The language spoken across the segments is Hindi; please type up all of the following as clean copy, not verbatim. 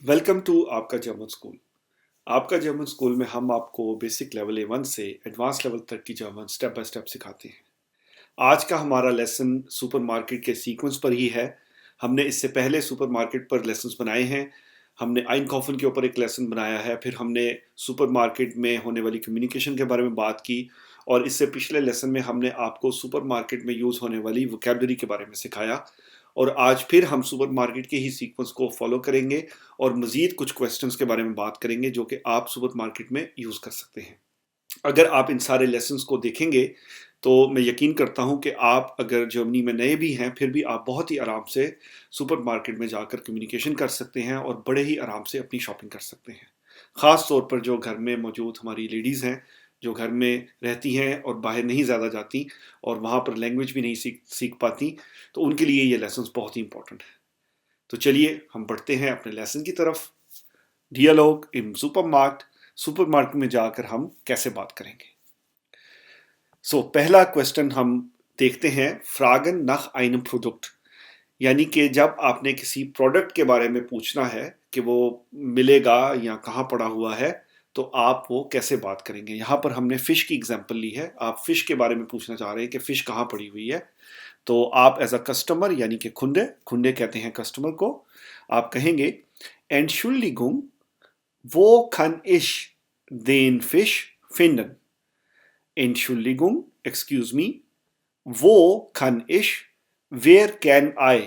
वेलकम टू आपका जर्मन स्कूल। आपका जर्मन स्कूल में हम आपको बेसिक लेवल A1 से एडवांस लेवल तक की जर्मन स्टेप बाय स्टेप सिखाते हैं। आज का हमारा लेसन सुपरमार्केट के सीक्वेंस पर ही है। हमने इससे पहले सुपरमार्केट पर लेसन्स बनाए हैं। हमने आइनकॉफन के ऊपर एक लेसन बनाया है, फिर हमने सुपरमार्केट में होने वाली कम्युनिकेशन के बारे में बात की, और इससे पिछले लेसन में हमने आपको सुपरमार्केट में यूज़ होने वाली वोकैबुलरी के बारे में सिखाया। और आज फिर हम सुपरमार्केट के ही सीक्वेंस को फॉलो करेंगे और मज़ीद कुछ क्वेश्चंस के बारे में बात करेंगे जो कि आप सुपरमार्केट में यूज़ कर सकते हैं। अगर आप इन सारे लेसन्स को देखेंगे तो मैं यकीन करता हूं कि आप अगर जर्मनी में नए भी हैं फिर भी आप बहुत ही आराम से सुपरमार्केट में जाकर कम्युनिकेशन कर सकते हैं और बड़े ही आराम से अपनी शॉपिंग कर सकते हैं। ख़ास तौर पर जो घर में मौजूद हमारी लेडीज़ हैं, जो घर में रहती हैं और बाहर नहीं ज़्यादा जाती और वहाँ पर लैंग्वेज भी नहीं सीख सीख पाती, तो उनके लिए ये लेसन्स बहुत ही इंपॉर्टेंट है। तो चलिए हम बढ़ते हैं अपने लेसन की तरफ। डियलॉग इन सुपरमार्केट। सुपरमार्केट में जाकर हम कैसे बात करेंगे। पहला क्वेश्चन हम देखते हैं, फ्रागन nach einem प्रोडक्ट, यानी कि जब आपने किसी प्रोडक्ट के बारे में पूछना है कि वो मिलेगा या कहाँ पड़ा हुआ है, तो आप वो कैसे बात करेंगे। यहाँ पर हमने फ़िश की एग्जांपल ली है। आप फ़िश के बारे में पूछना चाह रहे हैं कि फ़िश कहाँ पड़ी हुई है, तो आप एज अ कस्टमर यानी कि खुंडे खुंडे कहते हैं कस्टमर को, आप कहेंगे Entschuldigung, wo kann ich den Fisch finden? Entschuldigung, excuse me, wo kann ich, where can I,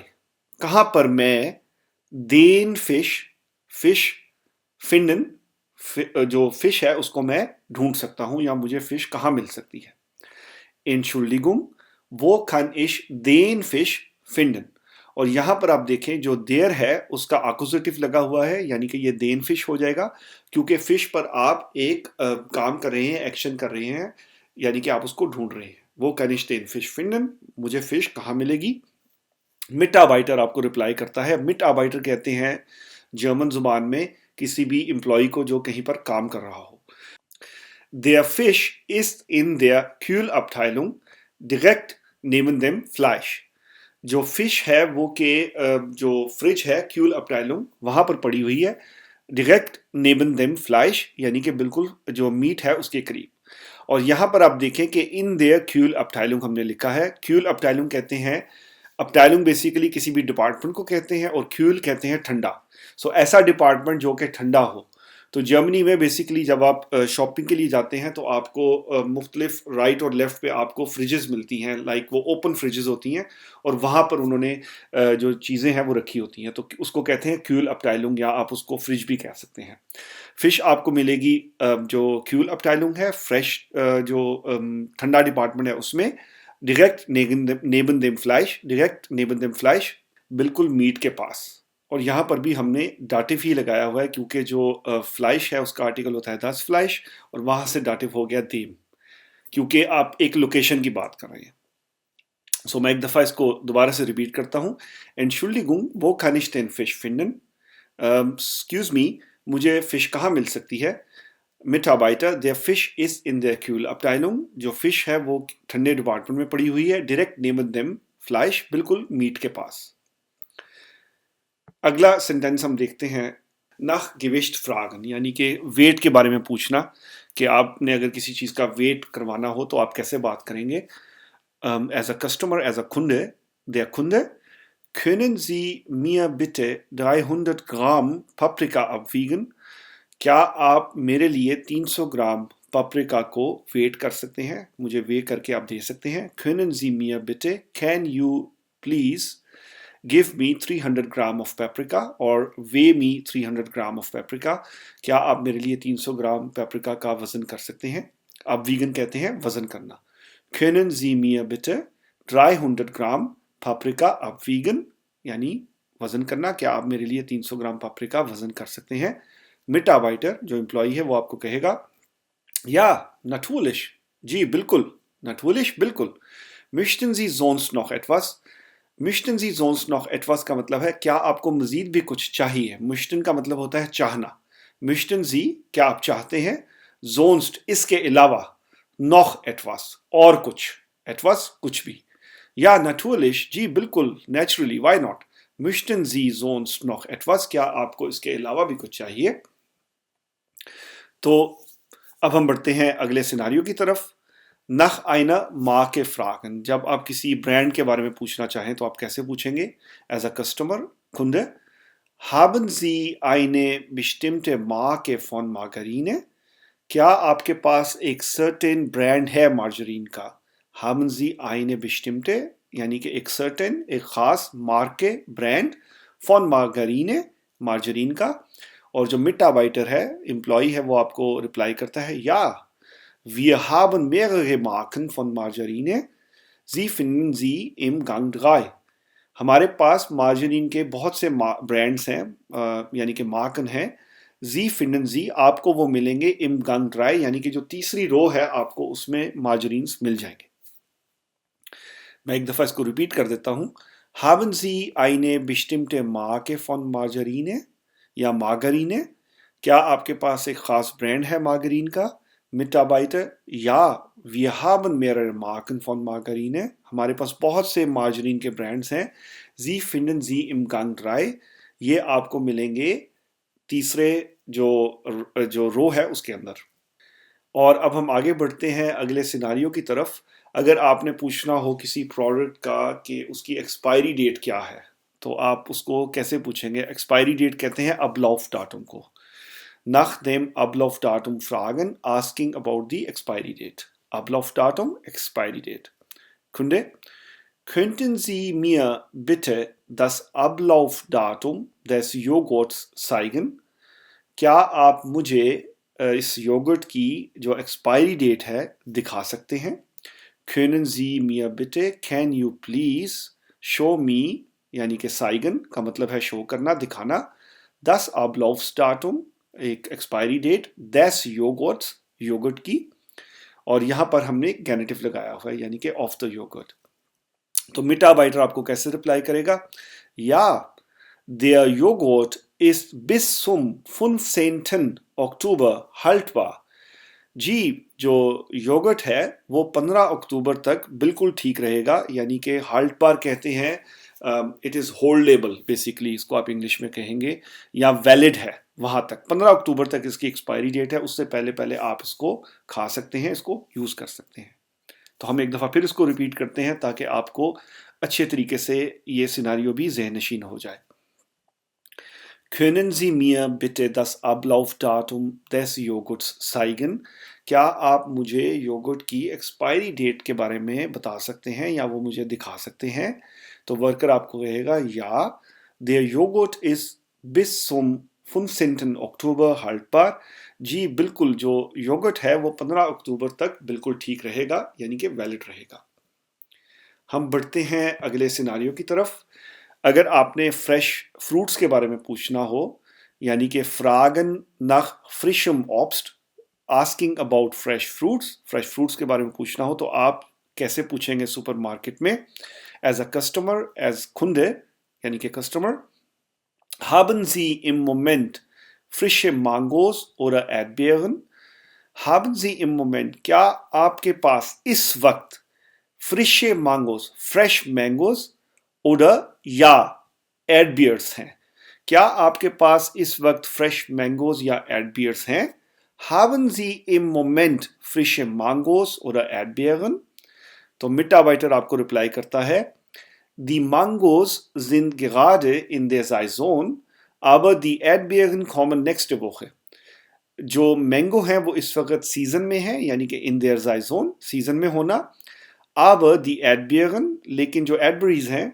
कहाँ पर मैं, den Fisch, fish, finden, जो फिश है उसको मैं ढूंढ सकता हूं या मुझे फिश कहाँ मिल सकती है। Entschuldigung, wo kann ich den Fisch finden? और यहां पर आप देखें जो देयर है उसका अक्यूजेटिव लगा हुआ है, यानी कि ये देन फिश हो जाएगा, क्योंकि फिश पर आप एक काम कर रहे हैं, एक्शन कर रहे हैं, यानी कि आप उसको ढूंढ रहे हैं। वो can ich den Fisch finden, मुझे फिश कहाँ मिलेगी। मिटाबाइटर आपको रिप्लाई करता है। मिटाबाइटर कहते हैं जर्मन जुबान में किसी भी एम्प्लॉय को जो कहीं पर काम कर रहा हो। Der Fisch ist in der Kühlabteilung direkt neben dem Fleisch। जो फिश है वो के जो फ्रिज है क्यूल अपटाइलुम वहां पर पड़ी हुई है, डायरेक्ट नेबन देम फ्लैश, यानी कि बिल्कुल जो मीट है उसके करीब। और यहां पर आप देखें कि इन देयर क्यूल अपटाइलुम हमने लिखा है। क्यूल अपटाइलुम कहते हैं, अपटाइलुम बेसिकली किसी भी डिपार्टमेंट को कहते हैं, और क्यूल कहते हैं ठंडा। ऐसा डिपार्टमेंट जो कि ठंडा हो। तो जर्मनी में बेसिकली जब आप शॉपिंग के लिए जाते हैं तो आपको मुख्तलिफ राइट और लेफ्ट पे आपको फ्रिजेस मिलती हैं, लाइक वो ओपन फ्रिजेस होती हैं, और वहाँ पर उन्होंने जो चीज़ें हैं वो रखी होती हैं, तो उसको कहते हैं क्यूल अपटाइलुंग, या आप उसको फ्रिज भी कह सकते हैं। फिश आपको मिलेगी जो क्यूल अपटाइलुंग है, फ्रेश जो ठंडा डिपार्टमेंट है उसमें, डायरेक्ट नेबन देम फ्लैश, डायरेक्ट नेबन देम फ्लैश, बिल्कुल मीट के पास। और यहाँ पर भी हमने डाटिव ही लगाया हुआ है, क्योंकि जो फ्लैश है उसका आर्टिकल होता है दस फ्लैश, और वहाँ से डाटिव हो गया देम, क्योंकि आप एक लोकेशन की बात कर रहे हैं। मैं एक दफ़ा इसको दोबारा से रिपीट करता हूँ। Entschuldigung, wo kann ich den Fisch finden? Excuse me, मुझे फिश कहाँ मिल सकती है। मिटाबाइटर, der Fisch ist in der Kühlabteilung, जो फिश है वो ठंडे डिपार्टमेंट में पड़ी हुई है, डायरेक्ट नेबन देम फ्लैश, बिल्कुल मीट के पास। अगला सेंटेंस हम देखते हैं, nach Gewicht fragen, यानी कि वेट के बारे में पूछना, कि आपने अगर किसी चीज़ का वेट करवाना हो तो आप कैसे बात करेंगे। As a customer, as a Kunde, der Kunde, können Sie mir bitte 300 Gramm Paprika abwiegen? क्या आप मेरे लिए 300 ग्राम पाप्रिका को वेट कर सकते हैं, मुझे वे करके आप दे सकते हैं। Können Sie mir bitte, can you please give me 300 gram of paprika, और weigh me 300 gram of paprika, क्या आप मेरे लिए 300 ग्राम पेपरिका का वजन कर सकते हैं। आप वीगन कहते हैं वजन करना। Können Sie mir bitte 300 ग्राम पाप्रिका abwiegen, यानी वजन करना, क्या आप मेरे लिए 300 ग्राम पाप्रिका वजन कर सकते हैं। मिटाबाइटर जो एम्प्लॉई है वो आपको कहेगा, या natürlich, जी बिल्कुल, natürlich बिल्कुल। Möchten Sie sonst noch etwas? Möchten Sie sonst noch etwas का मतलब है क्या आपको मजीद भी कुछ चाहिए। möchten का मतलब होता है चाहना। Möchten Sie, क्या आप चाहते हैं, sonst इसके अलावा, noch etwas और कुछ, etwas कुछ भी, या natürlich, जी बिल्कुल, naturally, why not, Möchten Sie sonst noch etwas? क्या आपको इसके अलावा भी कुछ चाहिए? तो अब हम बढ़ते हैं अगले सिनारियो की तरफ। Nach einer Marke fragen. जब आप किसी ब्रांड के बारे में पूछना चाहें तो आप कैसे पूछेंगे? As a customer, Kunde, haben Sie eine bestimmte Marke von Margarine? क्या आपके पास एक certain ब्रांड है मार्जरीन का? Haben Sie eine bestimmte यानी कि एक certain एक खास मार्के ब्रांड von Margarine मार्जरीन का। और जो मिटाबाइटर है एम्प्लॉय है वो आपको रिप्लाई करता है या Wir haben mehrere Marken von Margarine. Sie finden sie im Gang 3. हमारे पास मार्जरीन के बहुत से ब्रांड्स हैं यानी कि मार्कन हैं। जी फिंडन जी आपको वो मिलेंगे इम गंग ड्राई यानी कि जो तीसरी रो है आपको उसमें मार्जरीन्स मिल जाएंगे। मैं एक दफ़ा इसको रिपीट कर देता हूँ। Haben Sie eine bestimmte Marke von Margarine या मार्गारीने? क्या आपके पास एक खास ब्रांड है मार्गारीन का? Mitarbeiter, ja, wir haben mehrere Marken von Margarine. हमारे पास बहुत से मार्जरीन के ब्रांड्स हैं। Sie finden sie im Gang 3. ये आपको मिलेंगे तीसरे जो रो है उसके अंदर। और अब हम आगे बढ़ते हैं अगले सिनारियो की तरफ। अगर आपने पूछना हो किसी प्रोडक्ट का कि उसकी एक्सपायरी डेट क्या है तो आप उसको कैसे पूछेंगे? एक्सपायरी डेट कहते हैं Ablaufdatum को। Nach dem Ablaufdatum fragen, asking about the expiry date. Ablaufdatum, expiry date. Kunde, könnten Sie mir bitte das Ablaufdatum des Joghurts zeigen? क्या आप मुझे इस योगर्ट की जो एक्सपायरी डेट है दिखा सकते हैं? Können Sie mir bitte, can you please show me यानी कि zeigen का मतलब है शो करना, दिखाना। Das Ablaufdatum एक expiry date, des yogurts yogurt की, और यहां पर हमने गैनेटिव लगाया हुआ है यानी कि ऑफ द योगर्ट। तो मिटाबाइटर आपको कैसे रिप्लाई करेगा? या der Joghurt ist bis zum 15. Oktober haltbar. जी जो योगर्ट है वो 15 अक्टूबर तक बिल्कुल ठीक रहेगा यानी कि हाल्टबार कहते हैं इट इज़ होल्डेबल बेसिकली, इसको आप इंग्लिश में कहेंगे, या वैलिड है वहाँ तक। 15 अक्टूबर तक इसकी एक्सपायरी डेट है, उससे पहले पहले आप इसको खा सकते हैं, इसको यूज़ कर सकते हैं। तो हम एक दफ़ा फिर इसको रिपीट करते हैं ताकि आपको अच्छे तरीके से ये सिनारियो भी ज़हनशीन हो जाए। Können Sie mir bitte das Ablaufdatum des Joghurts zeigen? क्या आप मुझे योगर्ट की एक्सपायरी डेट के बारे में बता सकते हैं या वो मुझे दिखा सकते हैं? तो वर्कर आपको कहेगा या der Joghurt ist bis zum 15. Oktober haltbar. जी बिल्कुल जो योगर्ट है वो 15 अक्टूबर तक बिल्कुल ठीक रहेगा यानी कि वैलिड रहेगा। हम बढ़ते हैं अगले सिनारियो की तरफ। अगर आपने फ्रेश फ्रूट्स के बारे में पूछना हो यानी कि फ्रागन nach frischem Obst, asking about fresh fruits के बारे में पूछना हो तो आप कैसे पूछेंगे सुपरमार्केट में? एज अ कस्टमर, एज खुंदे यानी कि customer, haben Sie im Moment frische Mangos oder Erdbeeren? Haben Sie im Moment, क्या आपके पास इस वक्त frische Mangos, fresh mangoes oder या एडबियर्स हैं? क्या आपके पास इस वक्त फ्रेश मैंगोज या एडबियर्स हैं? Haben Sie im Moment frische Mangos oder Erdbeeren? तो मिटाबाइटर आपको रिप्लाई करता है Die Mangos sind gerade in der Saison, aber die Erdbeeren kommen nächste Woche. जो मैंगो हैं वो इस वक्त सीजन में है यानी कि इन देयर साइजोन सीजन में होना, aber die Erdbeeren लेकिन जो एडबेरीज हैं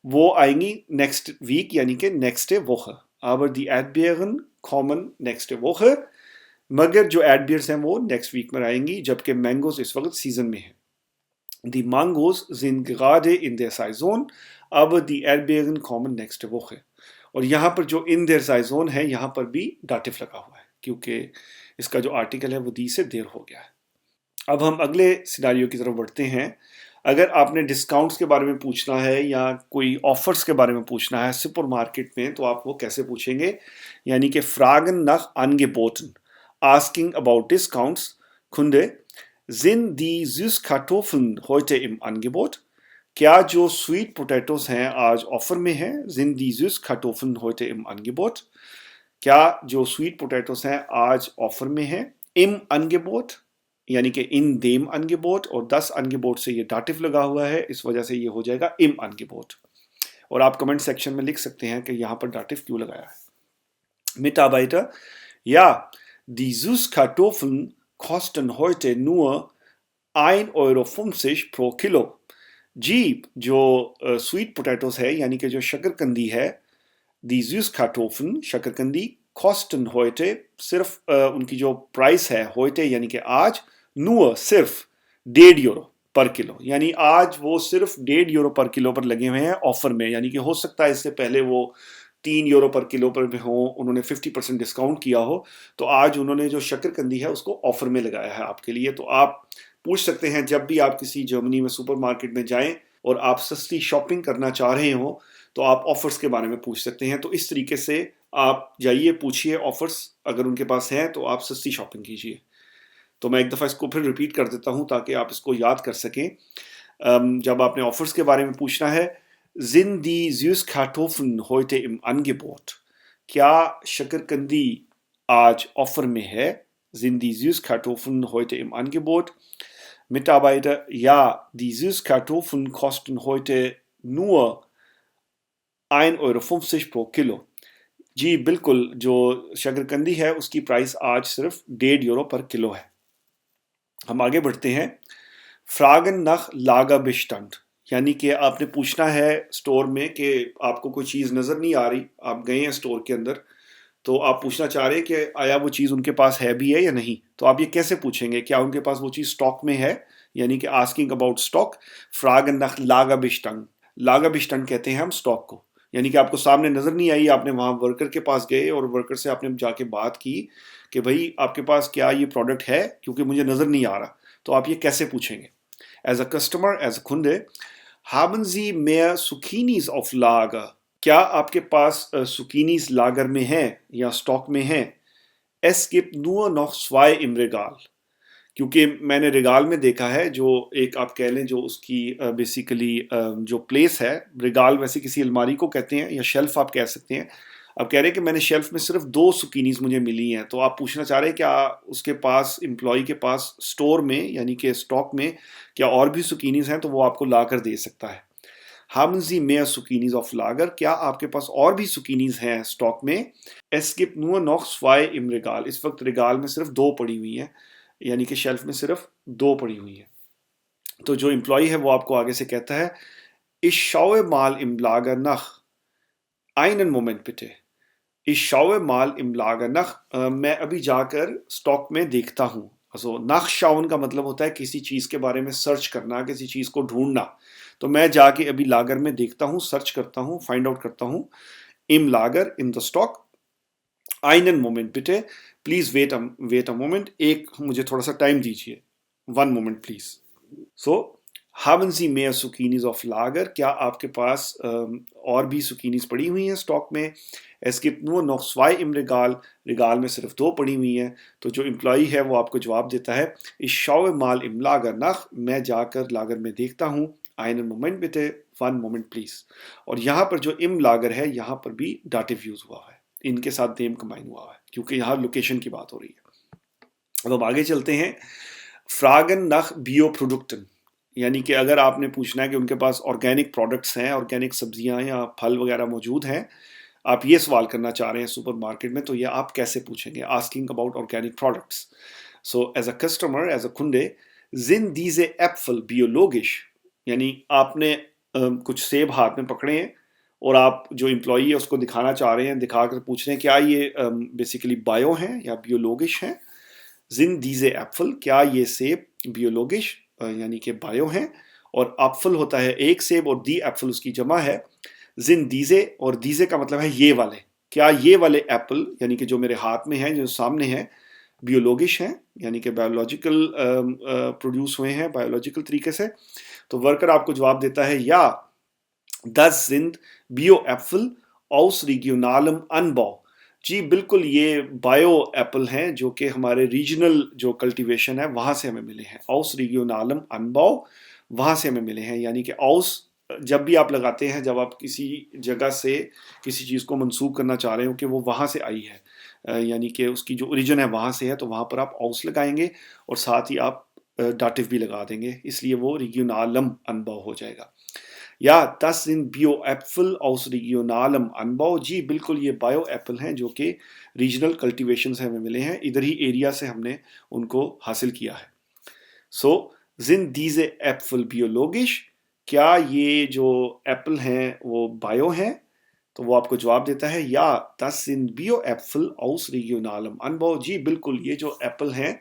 वो आएंगी नेक्स्ट वीक यानी कि next वोखे। aber die Erdbeeren kommen nächste Woche, मगर जो एडबियर्स हैं वो नेक्स्ट वीक में आएंगी जबकि मैंगोज इस वक्त सीजन में है। Die Mangos sind gerade in der Saison, aber die Erdbeeren kommen nächste Woche. और यहाँ पर जो इन देयर साइजोन है यहाँ पर भी डाटिव लगा हुआ है क्योंकि इसका जो आर्टिकल है वो दी से देर हो गया है। अब हम अगले सिनारियो की तरफ बढ़ते हैं। अगर आपने डिस्काउंट्स के बारे में पूछना है या कोई ऑफर्स के बारे में पूछना है सुपरमार्केट में तो आप वो कैसे पूछेंगे? यानी कि फ्रागन nach Angeboten, asking about discounts, Kunde, sind die Süßkartoffeln heute im Angebot? क्या जो स्वीट पोटैटोस हैं आज ऑफर में हैं? Sind die Süßkartoffeln heute im Angebot? क्या जो स्वीट पोटैटोस हैं आज ऑफर में हैं? Im Angebot यानी कि इन देम Angebot, और 10 Angebot से ये दाटिव लगा हुआ है, इस वजह से ये हो जाएगा Im Angebot। और आप कमेंट सेक्शन में लिख सकते हैं कि यहाँ पर दाटिव क्यों लगाया है। Mitarbeiter, ja, die Süßkartoffeln kosten heute nur 1,50 € pro Kilo। जी, जो स्वीट पोटैटोस है यानी कि जो शकरकंदी है, दी Süßkartoffeln शकरकंदी, kosten heute सिर्फ उनकी जो प्राइस है heute यानी कि आज, nur सिर्फ 1.5 € पर किलो, यानी आज वो सिर्फ 1.5 € पर किलो पर लगे हुए हैं ऑफर में। यानी कि हो सकता है इससे पहले वो 3 € पर किलो पर भी हो, उन्होंने 50% डिस्काउंट किया हो, तो आज उन्होंने जो शकरकंदी है उसको ऑफर में लगाया है आपके लिए। तो आप पूछ सकते हैं जब भी आप किसी जर्मनी में सुपरमार्केट में जाएं और आप सस्ती शॉपिंग करना चाह रहे हो, तो आप ऑफर्स के बारे में पूछ सकते हैं। तो इस तरीके से आप जाइए, पूछिए ऑफर्स, अगर उनके पास हैं तो आप सस्ती शॉपिंग कीजिए। तो मैं एक दफ़ा इसको फिर रिपीट कर देता हूँ ताकि आप इसको याद कर सकें। जब आपने ऑफर्स के बारे में पूछना है, Sind die Süßkartoffeln heute im Angebot? क्या शकरकंदी आज ऑफर में है? Sind die Süßkartoffeln heute im Angebot? Mitarbeiter, ja, die Süßkartoffeln kosten heute nur 1,50 € pro Kilo। जी बिल्कुल, जो शकरकंदी है उसकी प्राइस आज सिर्फ 1.5 € पर किलो है। हम आगे बढ़ते हैं। फ्रागन नख लागाबिस्टंड, यानी कि आपने पूछना है स्टोर में कि आपको कोई चीज़ नज़र नहीं आ रही, आप गए हैं स्टोर के अंदर, तो आप पूछना चाह रहे हैं कि आया वो चीज़ उनके पास है भी है या नहीं। तो आप ये कैसे पूछेंगे, क्या उनके पास वो चीज़ स्टॉक में है, यानी कि आस्किंग अबाउट स्टॉक। फ्रागन नख लागाबिस्टंड, लागाबिस्टंड कहते हैं हम स्टॉक को, यानी कि आपको सामने नज़र नहीं आई, आपने वहाँ वर्कर के पास गए और वर्कर से आपने जाके बात की कि भाई आपके पास क्या ये प्रोडक्ट है, क्योंकि मुझे नज़र नहीं आ रहा। तो आप ये कैसे पूछेंगे? As a customer, as a कुंडे, haben Sie mehr Zucchinis auf Lager? क्या आपके पास सुकीनीज लागर में हैं या स्टॉक में हैं? Es gibt nur noch 2 im Regal। क्योंकि मैंने रिगाल में देखा है, जो एक आप कह लें जो उसकी बेसिकली जो प्लेस है, रिगाल वैसे किसी अलमारी को कहते हैं या शेल्फ आप कह सकते हैं। अब कह रहे हैं कि मैंने शेल्फ में सिर्फ 2 सुकीनीज मुझे मिली हैं, तो आप पूछना चाह रहे हैं क्या उसके पास, एम्प्लॉय के पास स्टोर में यानी कि स्टॉक में क्या और भी सुकीनीज हैं, तो वो आपको ला कर दे सकता है। Haben Sie mehr Zucchinis auf Lager? क्या आपके पास और भी सुकीनीज हैं स्टॉक में? Es gibt nur noch 2 im Regal। इस वक्त रिगाल में सिर्फ 2 पड़ी हुई हैं, यानी कि शेल्फ में सिर्फ 2 पड़ी हुई हैं। तो जो एम्प्लॉय है वो आपको आगे से कहता है, Ich schaue mal im Lager nach। Einen Moment bitte। Ich schaue mal im Lager nach। मैं अभी जाकर स्टॉक में देखता हूँ। also nachschauen का मतलब होता है किसी चीज़ के बारे में सर्च करना, किसी चीज़ को ढूंढना। तो मैं जाके अभी लागर में देखता हूँ, सर्च करता हूँ, फाइंड आउट करता हूँ। Im Lager, in the stock। Einen Moment bitte। Please wait a moment, एक मुझे थोड़ा सा टाइम दीजिए। 1 moment please. So haben Sie mehr Zucchinis auf Lager? क्या आपके पास और भी सुकीनीज पड़ी हुई हैं स्टॉक में? Es gibt nur noch 2 im Regal। रिगाल में सिर्फ 2 पड़ी हुई हैं। तो जो एम्प्लॉई है वो आपको जवाब देता है, Ich schaue mal im Lager nach। मैं जाकर लागर में देखता हूँ। Einen Moment bitte। 1 moment please. और यहाँ पर जो im लागर है, यहाँ पर भी डाटिव यूज हुआ है, इनके साथ देम कंबाइन हुआ है, क्योंकि यहाँ लोकेशन की बात हो रही है। अब हम आगे चलते हैं। फ्रागन नख बियो प्रोडक्टन, यानी कि अगर आपने पूछना है कि उनके पास ऑर्गेनिक प्रोडक्ट्स हैं, ऑर्गेनिक सब्जियां या फल वगैरह मौजूद हैं, आप ये सवाल करना चाह रहे हैं सुपरमार्केट में, तो ये आप कैसे पूछेंगे? Asking about organic products. So as a customer, as a कुंडे, Sind diese Äpfel biologisch? यानी आपने कुछ सेब हाथ में पकड़े हैं और आप जो एम्प्लॉई है उसको दिखाना चाह रहे हैं, दिखाकर पूछ रहे हैं क्या ये बेसिकली बायो हैं या बियोलॉगिश हैं। Sind diese Äpfel? क्या ये सेब बियोलॉगिश यानी कि बायो हैं? और एप्पल होता है एक सेब और दी एप्पल उसकी जमा है। Sind diese, और दीजे का मतलब है ये वाले, क्या ये वाले एप्पल यानी कि जो मेरे हाथ में हैं, जो सामने हैं, बियोलॉगिश हैं, यानी कि बायोलॉजिकल प्रोड्यूस हुए हैं बायोलॉजिकल तरीके से। तो वर्कर आपको जवाब देता है, या Das sind Bio-Äpfel aus regionalem Anbau। जी बिल्कुल, ये बायो एप्पल हैं जो कि हमारे रीजनल जो कल्टीवेशन है वहाँ से हमें मिले हैं। aus regionalem Anbau, वहाँ से हमें मिले हैं, यानी कि aus जब भी आप लगाते हैं, जब आप किसी जगह से किसी चीज़ को मंसूब करना चाह रहे हो कि वो वहाँ से आई है, यानी कि उसकी जो ओरिजिन है वहाँ से है, तो वहाँ पर आप aus लगाएंगे और साथ ही आप दाटिव भी लगा देंगे, इसलिए वो regionalem Anbau हो जाएगा। या das sind Bio-Äpfel aus regionalem Anbau। जी बिल्कुल, ये बायो एप्पल हैं जो कि रीजनल कल्टीवेशन से हमें मिले हैं, इधर ही एरिया से हमने उनको हासिल किया है। सो sind diese Äpfel biologisch? क्या ये जो एप्पल हैं वो बायो हैं? तो वो आपको जवाब देता है या das sind Bio-Äpfel aus regionalem Anbau। जी बिल्कुल, ये जो एप्पल हैं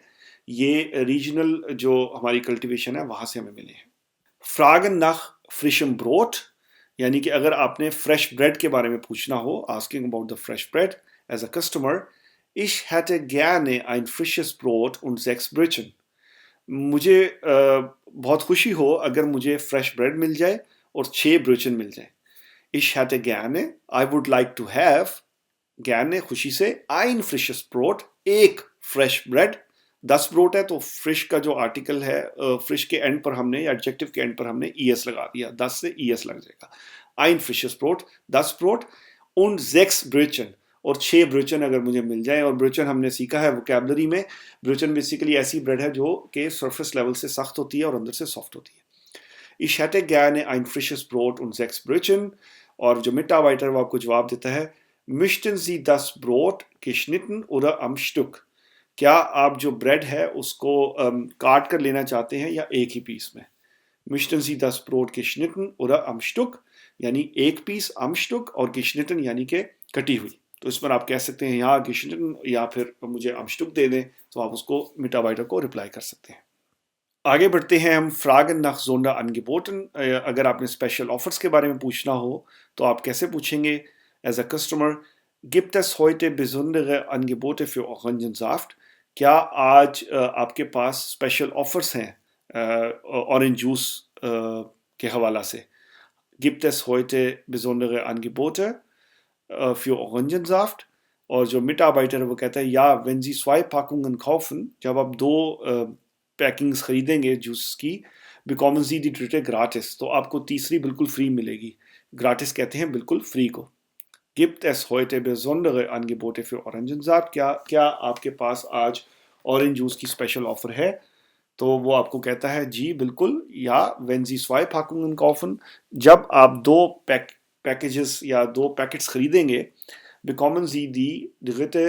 ये रीजनल जो हमारी कल्टीवेशन है वहाँ से हमें मिले हैं। Fragen nach frischem Brot, यानी कि अगर आपने फ्रेश ब्रेड के बारे में पूछना हो, asking about the fresh bread as a customer, ich hätte gerne ein frisches Brot und 6 Brötchen। मुझे बहुत खुशी हो अगर मुझे फ्रेश ब्रेड मिल जाए और 6 ब्रोचन मिल जाए। Ich hätte gerne, I would like to have, gerne खुशी से, ein frisches Brot, एक फ्रेश ब्रेड। 10 ब्रोट है तो फ्रिश का जो आर्टिकल है, फ्रिश के एंड पर हमने या एडजेक्टिव के एंड पर हमने es लगा दिया, 10 से es लग जाएगा। ein frisches Brot, 10 brought und 6 Brötchen, और 6 ब्रोचन अगर मुझे मिल जाए। और ब्रोचन हमने सीखा है वोकैबुलरी में, ब्रोचन बेसिकली ऐसी ब्रेड है जो कि सरफेस लेवल से सख्त होती है और अंदर से सॉफ्ट होती है। Ich hätte gerne ein frisches Brot und 6 Brötchen। और जो मिटावाइटर वो आपको जवाब देता है, möchten Sie das Brot geschnitten oder am Stück? क्या आप जो ब्रेड है उसको काट कर लेना चाहते हैं या एक ही पीस में? Möchten Sie das Brot geschnitten oder am Stück? यानी एक पीस am Stück और geschnitten यानी कि कटी हुई। तो इस पर आप कह सकते हैं या geschnitten या फिर मुझे am Stück दे दें, तो आप उसको मिटावाइटर को रिप्लाई कर सकते हैं। आगे बढ़ते हैं हम Fragen nach Sonderangeboten। अगर आपने स्पेशल ऑफर्स के बारे में पूछना हो तो आप कैसे पूछेंगे? As a customer, gibt es heute besondere Angebote für Orangensaft? क्या आज आपके पास स्पेशल ऑफर्स हैं ऑरेंज जूस के हवाला से? Gibt es heute besondere Angebote für Orangensaft? और जो मिटाबाइटर है वो कहता है या wenn Sie 2 Packungen kaufen, जब आप 2 पैकिंग्स खरीदेंगे जूस की, bekommen Sie die dritte gratis, तो आपको तीसरी बिल्कुल फ्री मिलेगी। ग्राटिस कहते हैं बिल्कुल फ्री को। Gibt es heute besondere Angebote für Orangensaft? क्या आपके पास आज ऑरेंज जूस की स्पेशल ऑफर है? तो वो आपको कहता है जी बिल्कुल, या wenn Sie 2 Packungen kaufen, जब आप 2 पैकेजेस या 2 पैकेट्स खरीदेंगे, bekommen Sie die dritte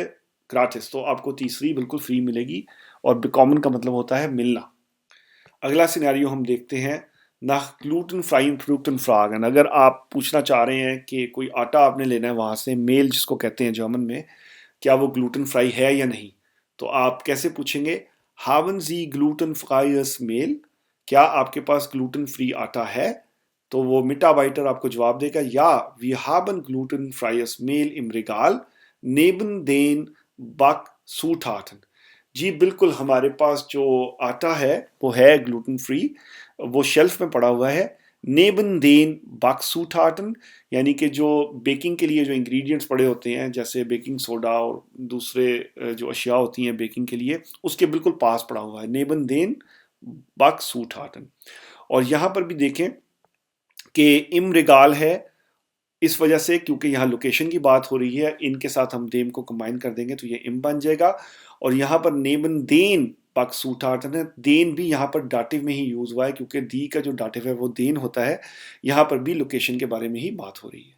gratis, तो आपको तीसरी बिल्कुल फ्री मिलेगी। और bekommen का मतलब होता है मिलना। अगला सिनेरियो हम देखते हैं, nach glutenfreien Produkten fragen। अगर आप पूछना चाह रहे हैं कि कोई आटा आपने लेना है वहाँ से, मेल जिसको कहते हैं जर्मन में, क्या वो ग्लूटेन फ्राई है या नहीं, तो आप कैसे पूछेंगे? haben Sie glutenfreies Mehl? क्या आपके पास ग्लूटेन फ्री आटा है? तो वो मिटाबाइटर आपको जवाब देगा या wir haben glutenfreies Mehl im Regal neben den Backzutaten। जी बिल्कुल, हमारे पास जो आटा है वो है ग्लूटेन फ्री, वो शेल्फ में पड़ा हुआ है। नेबन देन बाक्सूटाटन, यानी कि जो बेकिंग के लिए जो इंग्रेडिएंट्स पड़े होते हैं, जैसे बेकिंग सोडा और दूसरे जो अशिया होती हैं बेकिंग के लिए, उसके बिल्कुल पास पड़ा हुआ है नेबन देन बाक्सूटाटन। और यहाँ पर भी देखें कि इम रिगाल है, इस वजह से क्योंकि यहाँ लोकेशन की बात हो रही है, इनके साथ हम देम को कंबाइन कर देंगे तो ये इम बन जाएगा। और यहाँ पर नेबन देन बाक्सूटाटन है, देन भी यहाँ पर डाटिव में ही यूज हुआ है क्योंकि दी का जो डाटिव है वो देन होता है। यहाँ पर भी लोकेशन के बारे में ही बात हो रही है।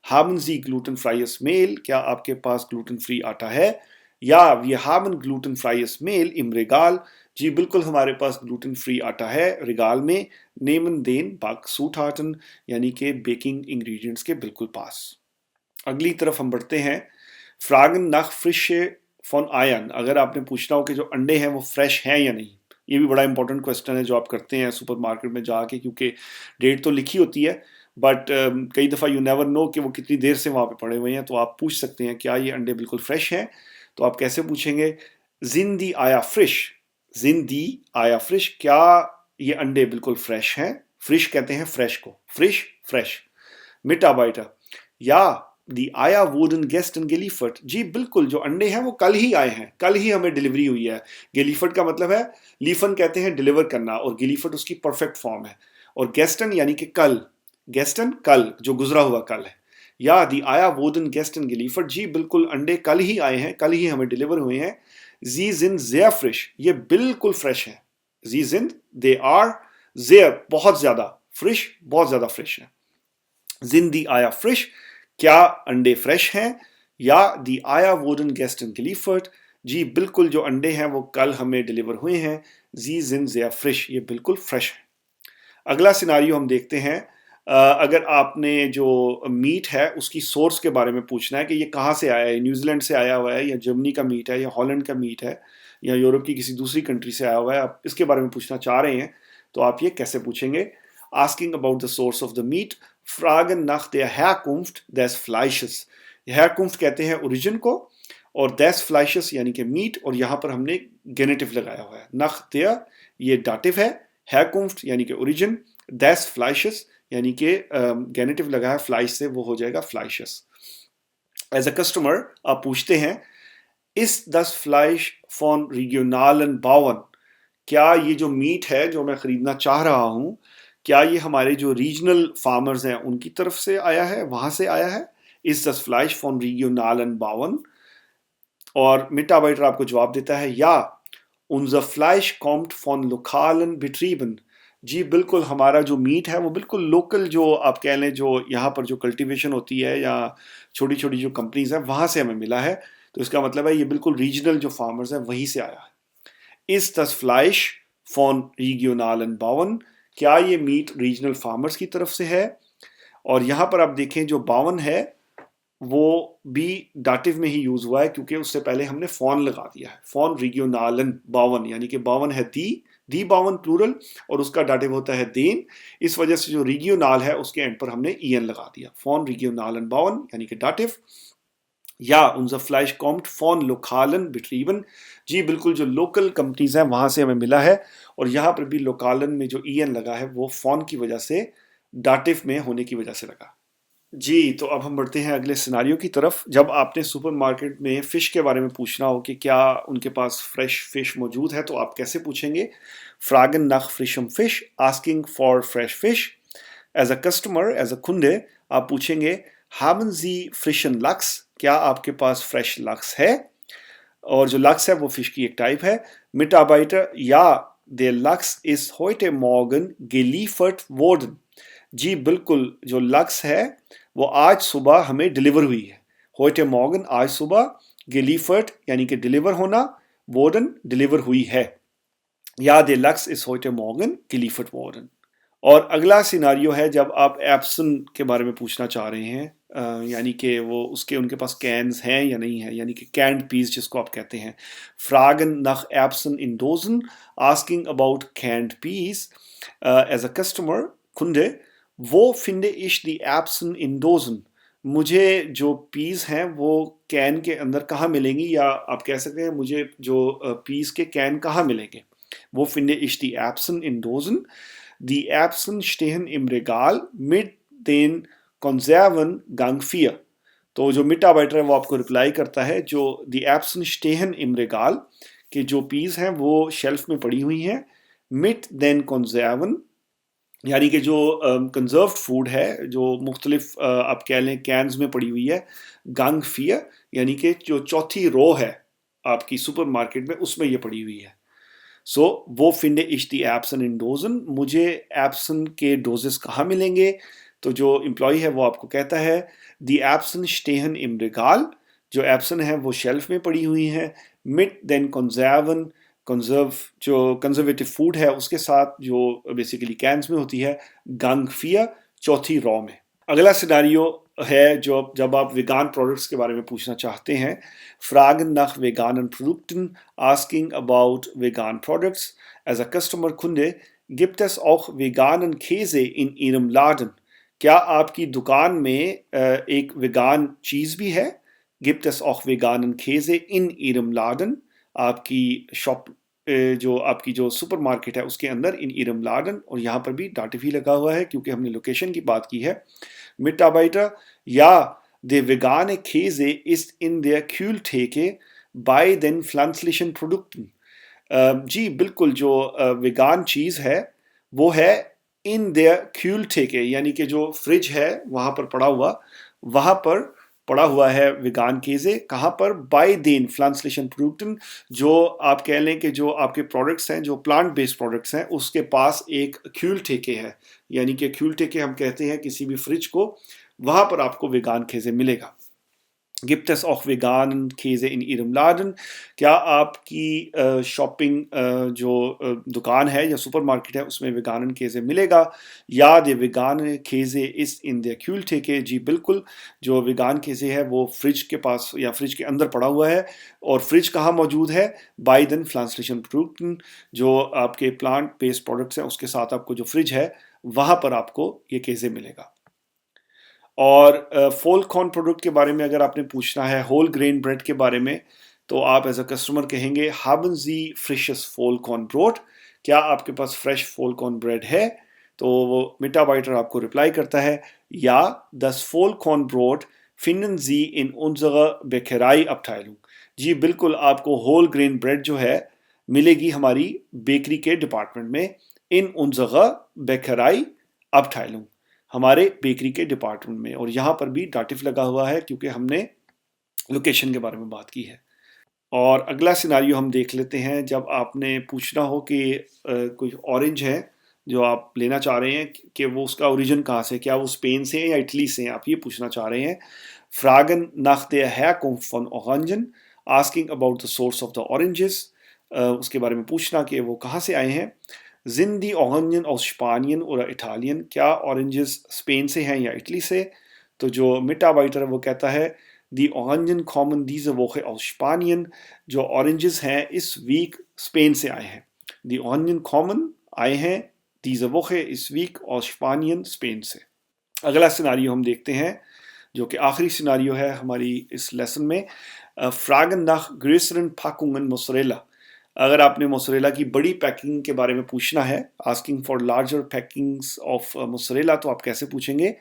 haben Sie glutenfreies Mehl? क्या आपके पास ग्लूटेन फ्री आटा है? या wir haben glutenfreies Mehl im Regal? जी बिल्कुल, हमारे पास ग्लूटेन फ्री आटा है रिगाल में, नेमन देन बाक्सूटाटन, यानी कि बेकिंग इंग्रेडिएंट्स के बिल्कुल पास। अगली तरफ हम बढ़ते हैं, Fragen nach Frische von Eiern। अगर आपने पूछना हो कि जो अंडे हैं वो फ्रेश हैं या नहीं, ये भी बड़ा इंपॉर्टेंट क्वेश्चन है जो आप करते हैं सुपरमार्केट में जाके, क्योंकि डेट तो लिखी होती है बट कई दफ़ा यू नेवर नो कि वो कितनी देर से वहाँ पे पड़े हुए हैं, तो आप पूछ सकते हैं क्या ये अंडे बिल्कुल फ्रेश हैं। तो आप कैसे पूछेंगे? Sind die Eier frisch? Sind die Eier frisch? क्या ये अंडे बिल्कुल फ्रेश हैं? फ्रिश कहते हैं फ्रेश को, फ्रिश फ्रेश। मिटाबाइटर या die Eier wurden gestern geliefert। जी बिल्कुल, जो अंडे हैं वो कल ही आए हैं, कल ही हमें डिलीवरी हुई है। गेलीफर्ट का मतलब है, लीफन कहते हैं डिलीवर करना और गिलीफर्ट उसकी परफेक्ट फॉर्म है। और गेस्टन यानी कि कल, गेस्टन कल, जो गुजरा हुआ कल है। या दी आया वोडन गेस्टन geliefert, जी बिल्कुल अंडे कल ही आए हैं, कल ही हमें डिलीवर हुए हैं। जी जिन sehr फ्रेश, ये बिल्कुल फ्रेश है। जी जिन दे आर sehr बहुत ज्यादा, फ्रेश बहुत ज्यादा फ्रेश है। जिन दी आया फ्रेश, क्या अंडे फ्रेश हैं? या दी आया वोडन गेस्टन geliefert, जी बिल्कुल जो अंडे हैं वो कल हमें डिलीवर हुए हैं। जी जिन sehr फ्रेश, ये बिल्कुल फ्रेश है। अगला सिनारियो हम देखते हैं। अगर आपने जो मीट है उसकी सोर्स के बारे में पूछना है कि ये कहाँ से आया है, न्यूजीलैंड से आया हुआ है या जर्मनी का मीट है या हॉलैंड का मीट है या यूरोप की किसी दूसरी कंट्री से आया हुआ है, आप इसके बारे में पूछना चाह रहे हैं, तो आप ये कैसे पूछेंगे? Asking about the source of the meat, फ्रागन nach der Herkunft des Fleisches। Herkunft कहते हैं ओरिजिन को, और des Fleisches यानी कि मीट, और यहाँ पर हमने गेनेटिव लगाया हुआ है। nach der ये डाटिव है, Herkunft यानी कि ओरिजिन, des Fleisches यानी कि गेनेटिव लगा है फ्लाइश से, वो हो जाएगा फ्लाइशस। एज अ कस्टमर आप पूछते हैं, इस दस फ्लाइश फॉन रीगियोनालन बावन, क्या ये जो मीट है जो मैं खरीदना चाह रहा हूं, क्या ये हमारे जो रीजनल फार्मर्स हैं उनकी तरफ से आया है, वहां से आया है? इस दस फ्लाइश फॉन रीगियोनालन बावन। और मिटाबाइटर आपको जवाब देता है, या unser Fleisch kommt von lokalen Betrieben, जी बिल्कुल हमारा जो मीट है वो बिल्कुल लोकल, जो आप कह लें जो यहाँ पर जो कल्टीवेशन होती है या छोटी छोटी जो कंपनीज हैं वहाँ से हमें मिला है। तो इसका मतलब है ये बिल्कुल रीजनल जो फार्मर्स हैं वहीं से आया है। इस das Fleisch von regionalen Bauern, क्या ये मीट रीजनल फार्मर्स की तरफ से है? और यहाँ पर आप देखें जो 52 है वो भी डाटिव में ही यूज हुआ है, क्योंकि उससे पहले हमने फॉन लगा दिया है। फॉन रीगियोनालन 52 यानी कि 52 है दी 52 प्लूरल, और उसका डाटिव होता है देन। इस वजह से जो रीगियोनाल है उसके एंड पर हमने ईएन लगा दिया। फॉन रीगियोनालन 52 यानी कि डाटिव। या unser Fleisch kommt von lokalen Betrieben, जी बिल्कुल जो लोकल कंपनीज हैं वहां से हमें मिला है, और यहाँ पर भी लोकालन में जो ईएन लगा है वो फॉन की वजह से, डाटिव में होने की वजह से लगा। जी, तो अब हम बढ़ते हैं अगले सिनारियो की तरफ। जब आपने सुपरमार्केट में फ़िश के बारे में पूछना हो कि क्या उनके पास फ्रेश फ़िश मौजूद है, तो आप कैसे पूछेंगे? फ्रागन nach frischem Fisch, asking for fresh fish। As a customer, as a कुंडे, आप पूछेंगे, haben Sie frischen Lachs, क्या आपके पास फ्रेश लक्स है? और जो लक्स है वो फिश की एक टाइप है। मिटाबाइटर, या der Lachs ist heute Morgen geliefert worden, जी बिल्कुल जो लक्स है वो आज सुबह हमें डिलीवर हुई है। heute Morgen आज सुबह, geliefert यानी कि डिलीवर होना, worden डिलीवर हुई है। या der Lachs ist heute Morgen geliefert worden। और अगला सिनारियो है जब आप एप्सन के बारे में पूछना चाह रहे हैं, यानी कि वो उसके उनके पास कैन्स हैं या नहीं है, यानी कि कैंड पीस जिसको आप कहते हैं। फ्रागन nach एप्सन इन डोजन, asking about canned peas. As a customer, कुंडे, वो फिंडे इश दी एप्सन इन डोजन, मुझे जो पीस हैं वो कैन के अंदर कहाँ मिलेंगी, या आप कह सकते हैं मुझे जो पीस के कैन कहाँ मिलेंगे। वो फिंडे इश दी एप्सन इन dozen. Die Erbsen stehen im Regal mit den Konserven Gang 4। तो जो मिटाबाइटर है वो आपको रिप्लाई करता है, जो die Erbsen stehen im Regal, कि जो पीस हैं वो शेल्फ में पड़ी हुई हैं, mit den Konserven यानी कि जो कंजर्व्ड फूड है जो मुख्तलिफ आप कह लें कैंस में पड़ी हुई है, Gang 4 यानी कि जो चौथी रो है आपकी सुपरमार्केट में उसमें ये पड़ी हुई है। सो वो फिंडे इश दी एप्सन इन डोजन, मुझे एप्सन के डोजेस कहाँ मिलेंगे? तो जो एम्प्लॉय है वो आपको कहता है, दी एप्सन स्टेहन इम रेगाल, जो एप्सन है वो शेल्फ में पड़ी हुई है, मिट देन कंजर्वन, कंजर्व जो कंजर्वेटिव फूड है उसके साथ जो बेसिकली कैंस में होती है, गंग फिया चौथी रॉ में। अगला सिनारियो है जो जब आप वेगान प्रोडक्ट्स के बारे में पूछना चाहते हैं। फ्रागन nach veganen Produkten, asking about vegan products। As a customer Kunde, gibt es auch veganen Käse in Ihrem Laden, क्या आपकी दुकान में एक वेगान चीज़ भी है? Gibt es auch veganen Käse in Ihrem Laden, आपकी शॉप जो आपकी जो सुपरमार्केट है उसके अंदर, इन इरम लाडन, और यहाँ पर भी डाटिव ही लगा हुआ है क्योंकि हमने लोकेशन की बात की है। मिटाबाइटर, या der vegane Käse ist in der Kühltheke bei den pflanzlichen Produkten। जी बिल्कुल जो वेगान चीज़ है वो है इन द Kühltheke, यानी कि जो फ्रिज है वहाँ पर पड़ा हुआ, वहाँ पर पड़ा हुआ है वेगान केजे। कहाँ पर? बाय den pflanzlichen Produkten, जो आप कह लें कि जो आपके प्रोडक्ट्स हैं, जो प्लांट बेस्ड प्रोडक्ट्स हैं, उसके पास एक Kühltheke है, यानी कि Kühltheke हम कहते हैं किसी भी फ्रिज को, वहाँ पर आपको वेगान केजे मिलेगा। Gibt es auch veganen Käse in Ihrem Laden? क्या आपकी शॉपिंग जो दुकान है या सुपरमार्केट है उसमें वेगान केज़े मिलेगा? या der vegane Käse ist in der Kühltheke? जी बिल्कुल, जो वेगान केज़े है वो फ्रिज के पास या फ्रिज के अंदर पड़ा हुआ है। और फ्रिज कहाँ मौजूद है? Bei den pflanzlichen Produkten, जो आपके प्लांट बेस्ड प्रोडक्ट्स हैं उसके साथ आपको जो फ्रिज है वहाँ पर आपको ये केज़े मिलेगा। और फोल कॉर्न प्रोडक्ट के बारे में अगर आपने पूछना है, होल ग्रेन ब्रेड के बारे में, तो आप एज अ कस्टमर कहेंगे haben Sie frisches Vollkornbrot? क्या आपके पास फ्रेश फोल कॉर्न ब्रेड है? तो वो मिटाबाइटर आपको रिप्लाई करता है, या das Vollkornbrot finden Sie in unserer Bäckerei Abteilung? जी बिल्कुल, आपको होल ग्रेन ब्रेड जो है मिलेगी हमारी बेकरी के डिपार्टमेंट में, इन unserer Bäckerei Abteilung, हमारे बेकरी के डिपार्टमेंट में। और यहाँ पर भी डाटिफ लगा हुआ है क्योंकि हमने लोकेशन के बारे में बात की है। और अगला सिनारियो हम देख लेते हैं, जब आपने पूछना हो कि कोई ऑरेंज है जो आप लेना चाह रहे हैं कि वो उसका ओरिजिन कहाँ से, क्या वो स्पेन से है या इटली से है, आप ये पूछना चाह रहे हैं। फ्रागन nach der Herkunft von Orangen, asking about the source of the oranges, उसके बारे में पूछना कि वो कहाँ से आए हैं। Sind die Orangen aus Spanien oder Italien? क्या ऑरेंजेस स्पेन से हैं या इटली से? तो जो मिटाबाइटर है वो कहता है Die Orangen kommen diese Woche aus Spanien, जो ऑरेंजेस हैं इस वीक स्पेन से आए हैं। Die Orangen kommen, आए हैं, diese Woche, इस वीक, aus Spanien, स्पेन से। अगला सिनारियो हम देखते हैं, जो कि आखिरी सिनारियो है हमारी इस लेसन में। Fragen nach größeren Packungen Mozzarella, अगर आपने मोज़रेला की बड़ी पैकिंग के बारे में पूछना है, asking for larger packings of mozzarella, तो आप कैसे पूछेंगे?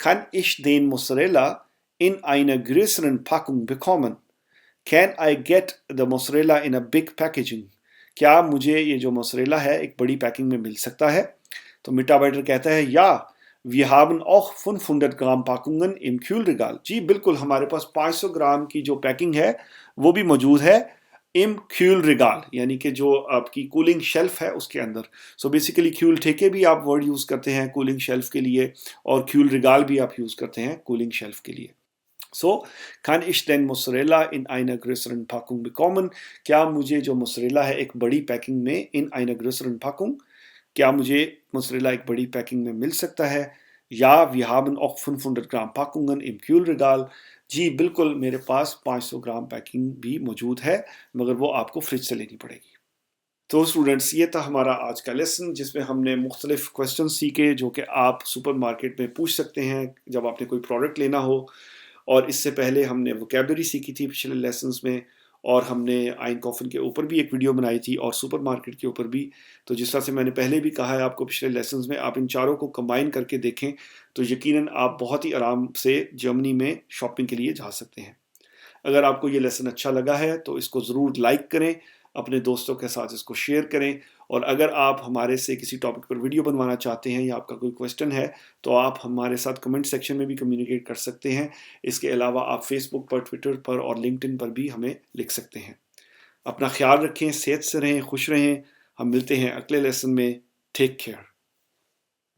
Kann ich den Mozzarella in einer größeren Packung bekommen? Can I get the mozzarella in a big packaging? क्या मुझे ये जो मोज़रेला है एक बड़ी पैकिंग में मिल सकता है? तो मिटाबाइटर कहता है, या wir haben auch 500 ग्राम Packungen im Kühlregal। जी बिल्कुल, हमारे पास 500 ग्राम की जो पैकिंग है वो भी मौजूद है इम Kühlregal, यानी कि जो आपकी कूलिंग शेल्फ है उसके अंदर। सो बेसिकली Kühltheke भी आप वर्ड यूज़ करते हैं कूलिंग शेल्फ के लिए, और Kühlregal भी आप यूज़ करते हैं कूलिंग शेल्फ के लिए। So, kann ich den Mozzarella in einer größeren Packung bekommen? क्या मुझे जो मोज़रेला है एक बड़ी पैकिंग में, in einer größeren Packung, क्या मुझे मोज़रेला एक बड़ी पैकिंग में मिल सकता है? या wir haben auch 500 ग्राम Packungen im Kühlregal, जी बिल्कुल, मेरे पास 500 ग्राम पैकिंग भी मौजूद है, मगर वो आपको फ्रिज से लेनी पड़ेगी। तो स्टूडेंट्स, ये था हमारा आज का लेसन, जिसमें हमने मुख्तलिफ क्वेश्चन सीखे जो कि आप सुपर मार्केट में पूछ सकते हैं जब आपने कोई प्रोडक्ट लेना हो। और इससे पहले हमने वोकैबुलरी सीखी थी पिछले लेसन्स में, और हमने आइन कॉफिन के ऊपर भी एक वीडियो बनाई थी और सुपर मार्केट के ऊपर भी। तो जिस तरह से मैंने पहले भी कहा है आपको पिछले लेसन्स में, आप इन चारों को कंबाइन करके देखें तो यकीनन आप बहुत ही आराम से जर्मनी में शॉपिंग के लिए जा सकते हैं। अगर आपको ये लेसन अच्छा लगा है तो इसको ज़रूर लाइक करें, अपने दोस्तों के साथ इसको शेयर करें। और अगर आप हमारे से किसी टॉपिक पर वीडियो बनवाना चाहते हैं या आपका कोई क्वेश्चन है तो आप हमारे साथ कमेंट सेक्शन में भी कम्युनिकेट कर सकते हैं। इसके अलावा आप फेसबुक पर, ट्विटर पर और लिंक्डइन पर भी हमें लिख सकते हैं। अपना ख्याल रखें, सेहत से रहें, खुश रहें। हम मिलते हैं अगले लेसन में। Take care.